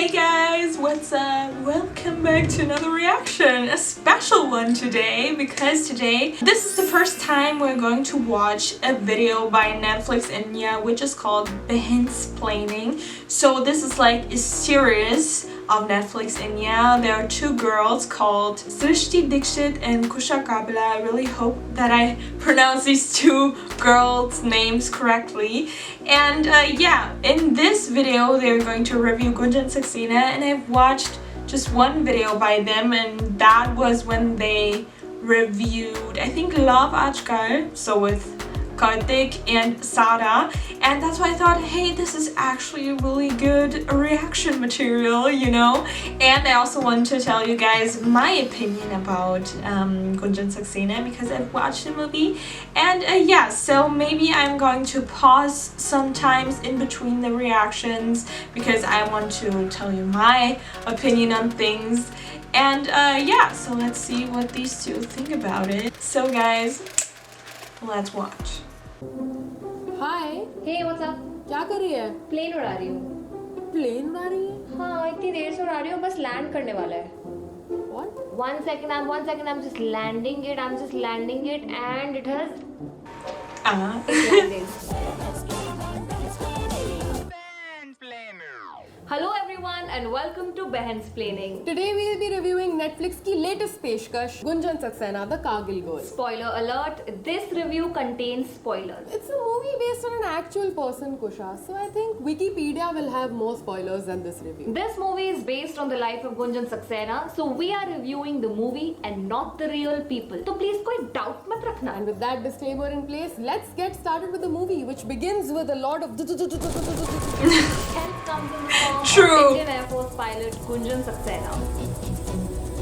Hey guys, what's up? Welcome back to another reaction, a special one today because today this is the first time we're going to watch a video by Netflix India which is called Behensplaining. So this is like a series of Netflix India. There are two girls called Srishti Dixit and Kusha Kapila. I really hope that I pronounce these two girls' names correctly. And yeah, in this video they're going to review Gunjan Saxena, and I've watched just one video by them, and that was when they reviewed, I think, Love Ajkal, so with Kargil and Sada, and that's why I thought, hey, this is actually really good reaction material, you know. And I also want to tell you guys my opinion about Gunjan Saxena because I've watched the movie, and yeah, so maybe I'm going to pause sometimes in between the reactions because I want to tell you my opinion on things. And yeah, so let's see what these two think about it. So guys, let's watch. Hi Hey, what's up? क्या कर रही है? Plane उड़ा रही हूँ। Plane उड़ा रही है? हाँ, इतनी देर से उड़ा रही हूँ, बस लैंड करने वाला है। What? One second, I'm just landing it. I'm just landing it, and it has landed. Hello everyone, and welcome to Behensplaining. Today we will be reviewing Netflix की latest पेशकश Gunjan Saxena, the Kargil Girl. Spoiler alert: this review contains spoilers. It's a movie based on an actual person, Kusha. So I think Wikipedia will have more spoilers than this review. This movie is based on the life of Gunjan Saxena, so we are reviewing the movie and not the real people. So please कोई doubt मत रखना. And with that disclaimer in place, let's get started with the movie, which begins with a lot of Hence comes in the form True. of Indian Air Force pilot Gunjan Saxena.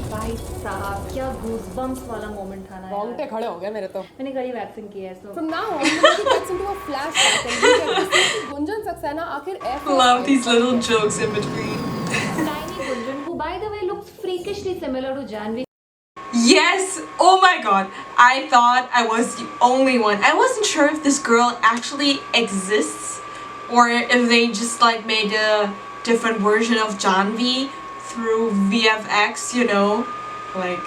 भाई साहब, क्या goosebumps वाला moment था ना रोंगटे यार. खड़े हो गए मेरे तो. मैंने करी वैक्सिंग की है so. From now on, the movie gets into a flashback and we get to see कि Gunjan Saxena आखिर Air Force Love these little jokes in between. Tiny Gunjan, who by the way looks freakishly similar to Janvi. Yes! Oh my god! I thought I was the only one. I wasn't sure if this girl actually exists or if they just like made a different version of Janvi through VFX, you know? Like,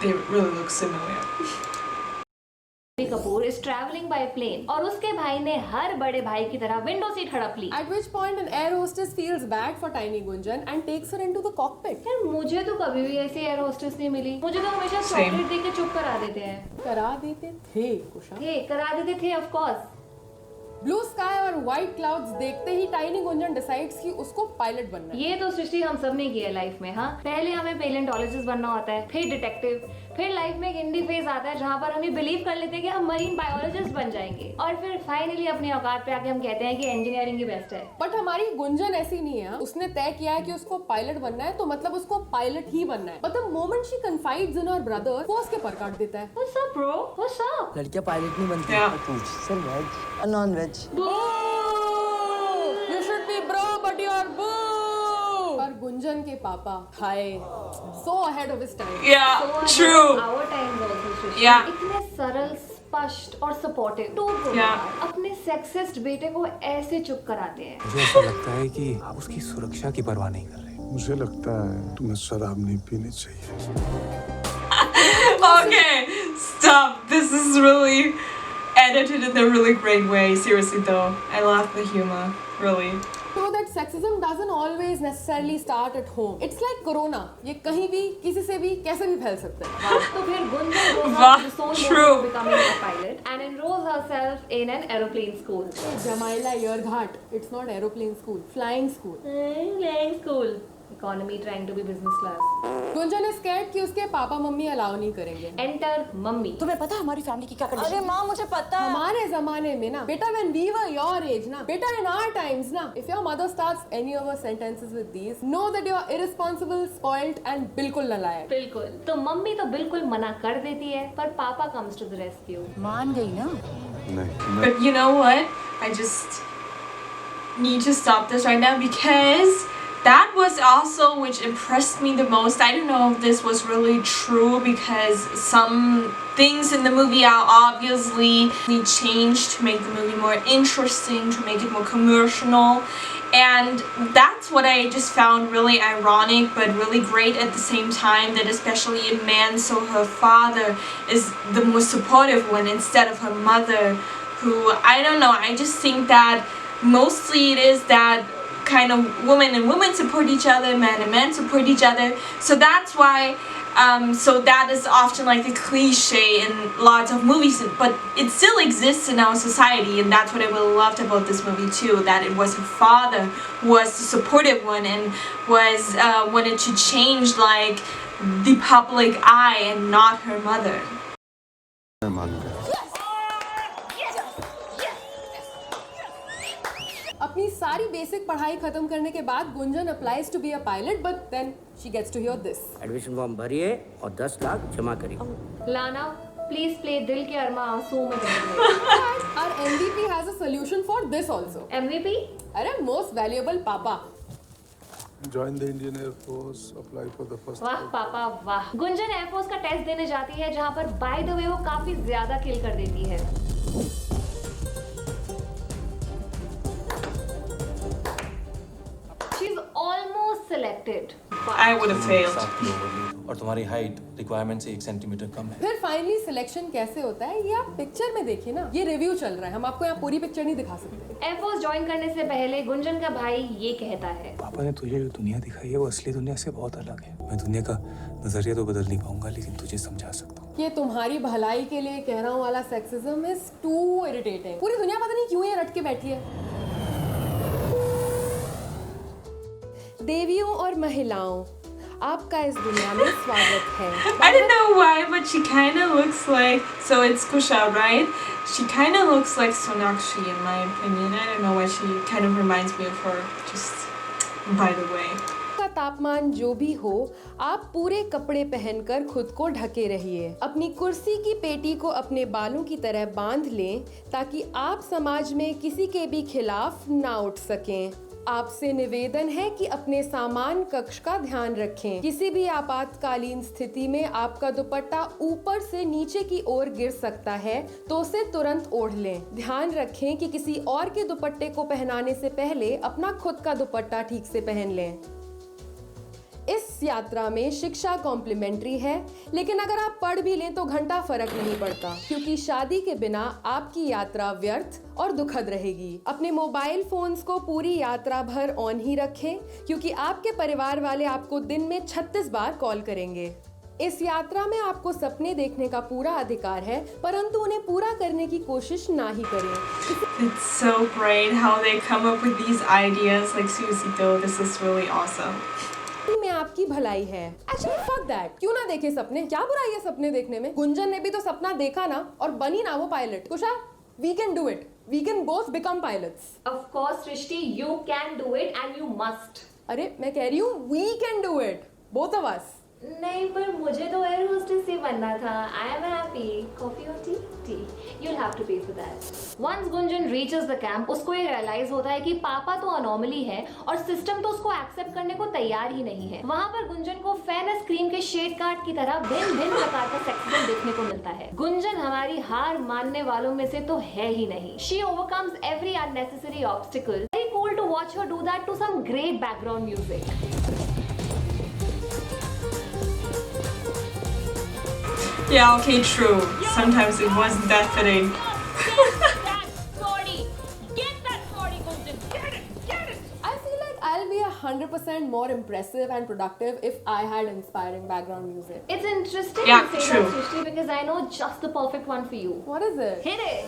they really look similar. Kapoor is traveling by plane और उसके भाई ने हर बड़े भाई की तरह window seat हड़प ली. At which point an air hostess feels bad for tiny Gunjan and takes her into the cockpit. यार मुझे तो कभी भी ऐसी एयर होस्टेस नहीं मिली. मुझे तो हमेशा चॉकलेट दे के चुप करा देते हैं. करा देते थे कुशा. करा देते थे ऑफ कोर्स. ब्लू स्काई और व्हाइट क्लाउड्स देखते ही टाइनी गुंजन डिसाइड्स कि उसको पायलट बनना है. ये तो सृष्टि हम सब ने किया है लाइफ में. हाँ, पहले हमें पेलेंटोलॉजिस्ट बनना होता है, फिर डिटेक्टिव, फिर लाइफ में एक इंडी फेज आता है जहाँ पर हम बिलीव कर लेते हैं कि हम मरीन बायोलॉजिस्ट बन जाएंगे, और फिर फाइनली अपनी औकात पे आके हम कहते हैं कि इंजीनियरिंग ही बेस्ट है. बट हमारी गुंजन ऐसी नहीं है. उसने तय किया है कि उसको पायलट बनना है, तो मतलब उसको पायलट ही बनना है. But the moment she confides in her brother, वो उसके पर काट देता है. What's up bro? What's up? लड़कियां पायलट नहीं बनती. Yeah. पूछ सर वेज और non veg. You should be bro, but you are boo. और गुंजन के पापा हाय so ahead of his time. Yeah, So true. our times also Srishti. Yeah. इतने सरल, स्पष्ट और सपोर्टिव. तो अपने सेक्सिस्ट बेटे को ऐसे चुप कराते हैं. मुझे ऐसा लगता है कि आप उसकी सुरक्षा की परवाह नहीं कर रहे. मुझे लगता है तुम्हें शराब नहीं पीनी चाहिए. Okay, stop. This is really edited in a really great way. Seriously though, I love the humor. Really. So that sexism doesn't always necessarily start at home. It's like corona. ये कहीं भी, किसी से भी, कैसे भी फैल सकता है. तो फिर Gunjan goes Wow, on to soul true. to becoming a pilot and enrolls herself in an aeroplane school. Jamaila Yerghat. It's not aeroplane school. Flying school. Flying school. Economy trying to be business class. Gunjan is scared कि उसके papa mummy allow नहीं करेंगे. Enter mummy. तुम्हें पता है हमारी family की क्या कंडीशन? अरे माँ मुझे पता है. हमारे जमाने में ना बेटा, when we were your age ना बेटा, in our times ना, if your mother starts any of her sentences with these, know that you are irresponsible, spoiled and बिल्कुल नालायक. बिल्कुल. तो मम्मी तो बिल्कुल मना कर देती है, पर पापा comes to the rescue. मान गई ना. नहीं. But you know what? I just need to stop this right now because that was also which impressed me the most. I don't know if this was really true because some things in the movie are obviously changed to make the movie more interesting, to make it more commercial. And that's what I just found really ironic but really great at the same time, that especially in Man, so her father is the more supportive one instead of her mother, who, I don't know, I just think that mostly it is that kind of women and women support each other, men and men support each other. So that's why so that is often like the cliche in lots of movies, but it still exists in our society, and that's what I really loved about this movie too, that it was her father who was the supportive one and was wanted to change like the public eye and not her mother. मैं मान गया। अपनी सारी basic पढ़ाई खत्म करने के बाद Gunjan applies to be a pilot, but then she gets to hear this. Admission form भरिए और 10 लाख जमा करिए। लाना प्लीज प्ले दिल के अरमा आंसू में Our MVP has a solution for this also. MVP? अरे most valuable पापा। Join the Indian Air Force, apply for the first. वाह पापा वाह। गुंजन एयरफोर्स का टेस्ट देने जाती है जहाँ पर बाय द वे वो काफी ज्यादा किल कर देती है। She's almost selected. I would have failed. और तुम्हारी हाइट रिक्वायरमेंट से 1 सेंटीमीटर कम है। फिर फाइनली सिलेक्शन कैसे होता है ये आप पिक्चर में देखिए ना, ये रिव्यू चल रहा है, हम आपको यहाँ पूरी पिक्चर नहीं दिखा सकते। एयरफोर्स ज्वाइन करने से पहले गुंजन का भाई ये कहता है, पापा ने तुझे जो दुनिया दिखाई है वो असली दुनिया से बहुत अलग है। मैं दुनिया का नजरिया तो बदल नहीं पाऊंगा, लेकिन तुझे समझा सकता हूँ। ये तुम्हारी भलाई के लिए कह रहा हूँ वाला सेक्सिज्म इज टू इरिटेटिंग। पूरी दुनिया पता नहीं क्यों ये रट के बैठी है। देवियों और महिलाओं, आपका इस दुनिया में स्वागत है। I don't know why, but she kind of looks like, so it's Kusha, right? She kind of looks like Sonakshi in my opinion. I don't know why, she kind of reminds me of her, just by the way. का तापमान जो भी हो, आप पूरे कपड़े पहनकर खुद को ढके रहिए। अपनी कुर्सी की पेटी को अपने बालों की तरह बांध लें ताकि आप समाज में किसी के भी खिलाफ ना उठ सकें। आपसे निवेदन है कि अपने सामान कक्ष का ध्यान रखें। किसी भी आपातकालीन स्थिति में आपका दुपट्टा ऊपर से नीचे की ओर गिर सकता है तो उसे तुरंत ओढ़ लें। ध्यान रखें कि किसी और के दुपट्टे को पहनाने से पहले अपना खुद का दुपट्टा ठीक से पहन लें। इस यात्रा में शिक्षा कॉम्प्लीमेंट्री है, लेकिन अगर आप पढ़ भी लें तो घंटा फर्क नहीं पड़ता, क्योंकि शादी के बिना आपकी यात्रा व्यर्थ और दुखद रहेगी। अपने मोबाइल फोन्स को पूरी यात्रा भर ऑन ही रखें, क्योंकि आपके परिवार वाले आपको दिन में 36 बार कॉल करेंगे। इस यात्रा में आपको सपने देखने का पूरा अधिकार है, परंतु उन्हें पूरा करने की कोशिश ना ही करें। It's so great how they come up with these ideas, like seriously though, this is really awesome. में आपकी भलाई है। Actually fuck that, क्यों ना देखे सपने, क्या बुराई है सपने देखने में। गुंजन ने भी तो सपना देखा ना, और बनी ना वो pilot. Kusha, we can do it, we can both become pilots. Of course, Srishti, you can do it and you must. अरे मैं कह रही हूँ we can do it, both of us. नहीं, पर मुझे तो एयर होस्टेस ही बनना था। I am happy. Coffee or tea? Tea. You'll have to pay for that. Once Gunjan reaches the camp, उसको ये realize होता है कि पापा तो अनोमली है और सिस्टम तो उसको एक्सेप्ट करने को तैयार ही नहीं है। वहाँ पर गुंजन को फेयरनेस क्रीम के शेड कार्ड की तरह भिन्न प्रकार का सेक्सिज्म देखने को मिलता है। गुंजन हमारी हार मानने वालों में से तो है ही नहीं। She overcomes every unnecessary obstacle. Very cool to watch her do that to some great background music. Yeah, okay, true. Sometimes it wasn't that fitting. I feel like I'll be 100% more impressive and productive if I had inspiring background music. It's interesting Yeah, to say true. that, Srishti, because I know just the perfect one for you. What is it? Hit it!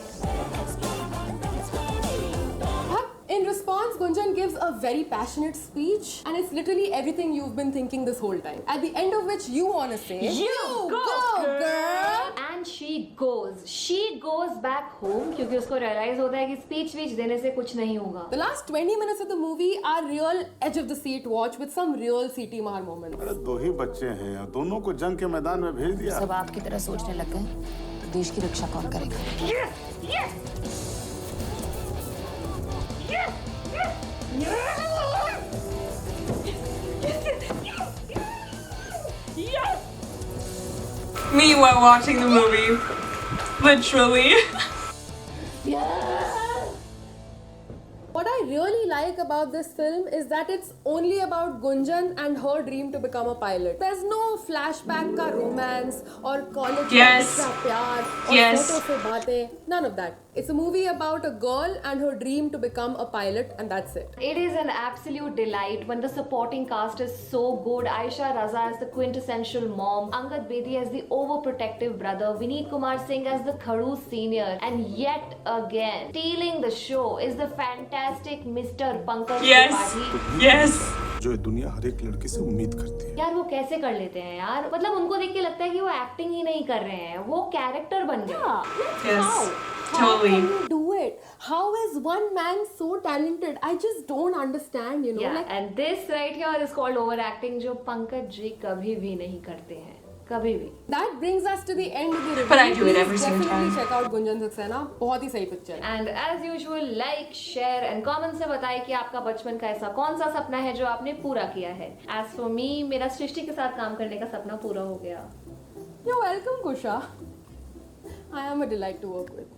In response, Gunjan gives a very passionate speech, and it's literally everything you've been thinking this whole time. At the end of which you want to say, "You go, girl!" And she goes back home क्योंकि उसको realize होता है कि speech देने से कुछ नहीं होगा. The last 20 minutes of the movie are real edge of the seat watch with some real CT Mar moments. अरे 2 ही बच्चे हैं, दोनों को जंग के मैदान में भेज दिया। सब आपकी तरह सोचने लग गए तो देश की रक्षा कौन करेगा? me while watching the movie. Literally. What I really like about this film is that it's only about Gunjan and her dream to become a pilot. There's no flashback ka romance or college Yes. ka pyar or Yes. photo se baatein. None of that. It's a movie about a girl and her dream to become a pilot, and that's it. It is an absolute delight when the supporting cast is so good. Aisha Raza as the quintessential mom, Angad Bedi as the overprotective brother, Vineet Kumar Singh as the Kharoos senior, and yet again stealing the show is the fantastic Mr. Pankaj Yes. Tripathi. Yes. जो ये दुनिया हर एक लड़के से उम्मीद करती है। यार वो कैसे कर लेते हैं यार, मतलब उनको देख के लगता है कि वो एक्टिंग ही नहीं कर रहे हैं, वो कैरेक्टर बन गए। Yes. How Totally. can you do it? How is one man so talented? I just don't understand, you know. Yeah, Like, and this right here is called overacting, जो पंकज जी कभी भी नहीं करते हैं, कभी भी। that brings us to the end of the review. But I do it Please every single definitely time. check out Gunjan Saxena. बहुत ही सही पिक्चर है. And as usual like share and comment से बताएं कि आपका बचपन का ऐसा कौन सा सपना है जो आपने पूरा किया है। एज फॉर मी, मेरा सृष्टि के साथ काम करने का सपना पूरा हो गया। You're welcome, Kusha. I am a delight to work with.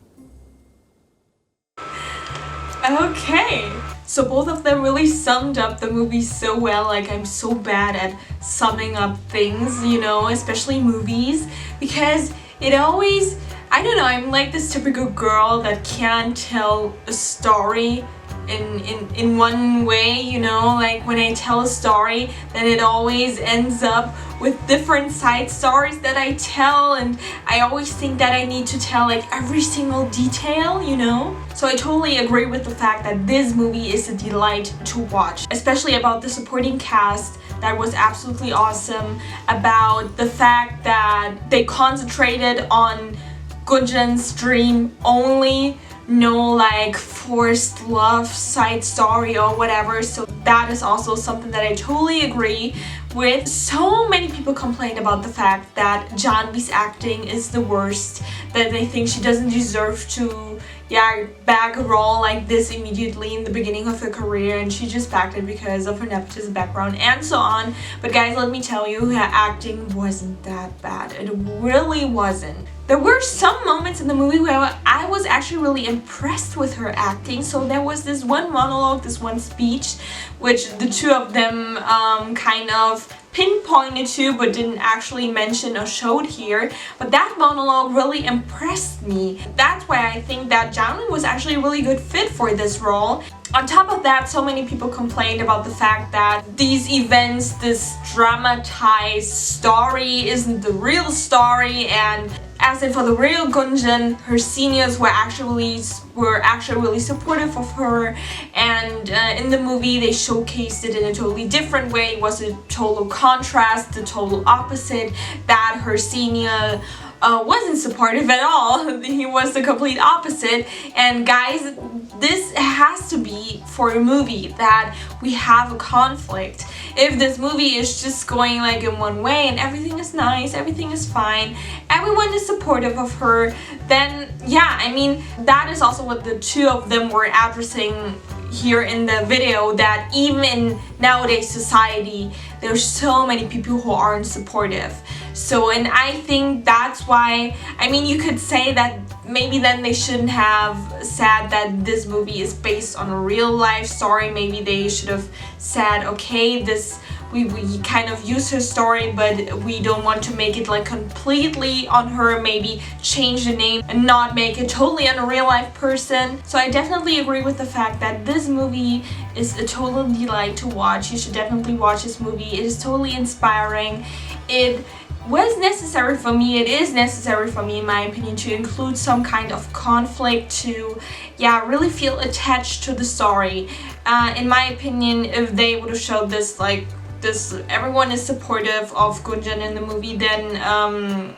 Okay, so both of them really summed up the movie so well. Like, I'm so bad at summing up things, you know, especially movies, because it always, I don't know, I'm like this typical girl that can't tell a story in one way, you know, like when I tell a story, then it always ends up with different side stories that I tell, and I always think that I need to tell like every single detail, you know. So I totally agree with the fact that this movie is a delight to watch, especially about the supporting cast that was absolutely awesome, about the fact that they concentrated on Gunjan's dream only, no like forced love side story or whatever. So that is also something that I totally agree with. So many people complained about the fact that Janvi's acting is the worst, that they think she doesn't deserve to bag a role like this immediately in the beginning of her career, and she just bagged it because of her nepotism background and so on. But guys, let me tell you, her acting wasn't that bad. It really wasn't. There were some moments in the movie where I was actually really impressed with her acting. So there was this one monologue, this one speech, which the two of them kind of pinpointed to but didn't actually mention or showed here. But that monologue really impressed me. That's why I think that Janlin was actually a really good fit for this role. On top of that, so many people complained about the fact that these events, this dramatized story isn't the real story, and as in for the real Gunjan, her seniors were actually really supportive of her, and in the movie they showcased it in a totally different way. It was a total contrast, the total opposite, that her senior wasn't supportive at all. He was the complete opposite. And guys, this has to be for a movie that we have a conflict. If this movie is just going like in one way and everything is nice, everything is fine, everyone is supportive of her, then yeah, I mean, that is also what the two of them were addressing here in the video, that even in nowadays society, there's so many people who aren't supportive. So, and I think that's why, I mean, you could say that maybe then they shouldn't have said that this movie is based on a real life story. Maybe they should have said, okay, we kind of use her story, but we don't want to make it like completely on her. Maybe change the name and not make it totally on a real life person. So I definitely agree with the fact that this movie is a total delight to watch. You should definitely watch this movie. It is totally inspiring. It was necessary for me, it is necessary for me in my opinion, to include some kind of conflict, to really feel attached to the story. In my opinion, if they would have showed this like this, everyone is supportive of Gunjan in the movie, then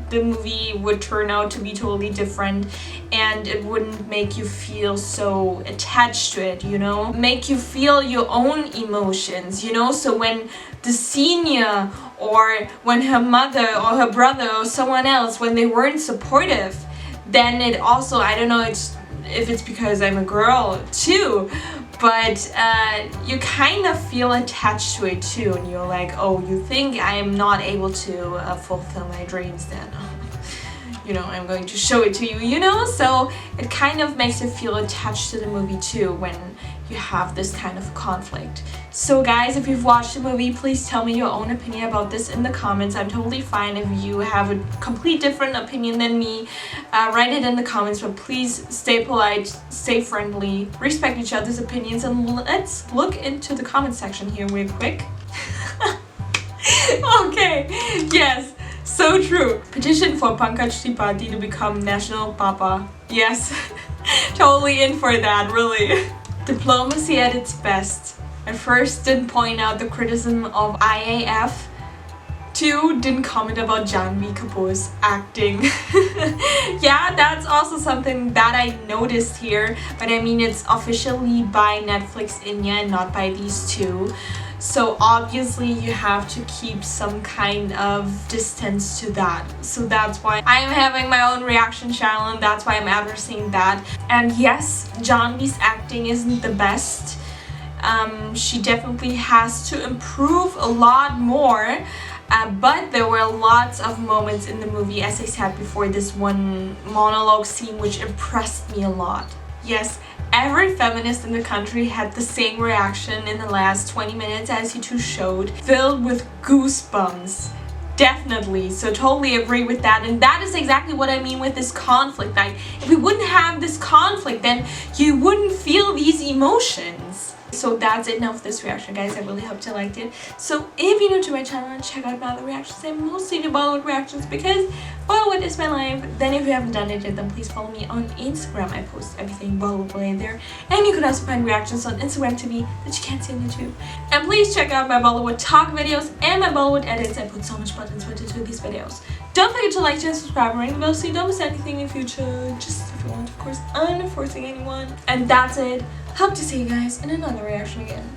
the movie would turn out to be totally different, and it wouldn't make you feel so attached to it, you know, make you feel your own emotions, you know. So when the senior, or when her mother or her brother or someone else, when they weren't supportive, then it also, I don't know, if it's because I'm a girl too, but you kind of feel attached to it too, and you're like, oh, you think I am not able to fulfill my dreams then? You know, I'm going to show it to you, you know? So it kind of makes you feel attached to the movie too when you have this kind of conflict. So guys, if you've watched the movie, please tell me your own opinion about this in the comments. I'm totally fine if you have a complete different opinion than me. Write it in the comments, but please stay polite, stay friendly, respect each other's opinions, and let's look into the comment section here real quick. Okay, yes. So true. Petition for Pankaj Tripathi to become National Papa. Yes, totally in for that, really. Diplomacy at its best. At first, didn't point out the criticism of IAF. 2, didn't comment about Janhvi Kapoor's acting. Yeah, that's also something that I noticed here. But I mean, it's officially by Netflix India and not by these two. So obviously you have to keep some kind of distance to that. So that's why I'm having my own reaction channel, and that's why I'm addressing that. And yes, Janhvi's acting isn't the best. She definitely has to improve a lot more. But there were lots of moments in the movie, as I said before, this one monologue scene which impressed me a lot. Yes, every feminist in the country had the same reaction in the last 20 minutes as you two showed, filled with goosebumps. Definitely, so totally agree with that, and that is exactly what I mean with this conflict. Like, if we wouldn't have this conflict, then you wouldn't feel these emotions. So that's it now for this reaction, guys. I really hope you liked it. So if you're new to my channel, check out my other reactions. I mostly do Bollywood reactions because Bollywood is my life. Then if you haven't done it yet, then please follow me on Instagram. I post everything Bollywood there. And you can also find reactions on Instagram TV that you can't see on YouTube. And please check out my Bollywood talk videos and my Bollywood edits. I put so much buttons into these videos. Don't forget to like, share, subscribe, and ring the bell so you don't miss anything in the future. Just if you want, of course. I'm not forcing anyone. And that's it. Hope to see you guys in another reaction again.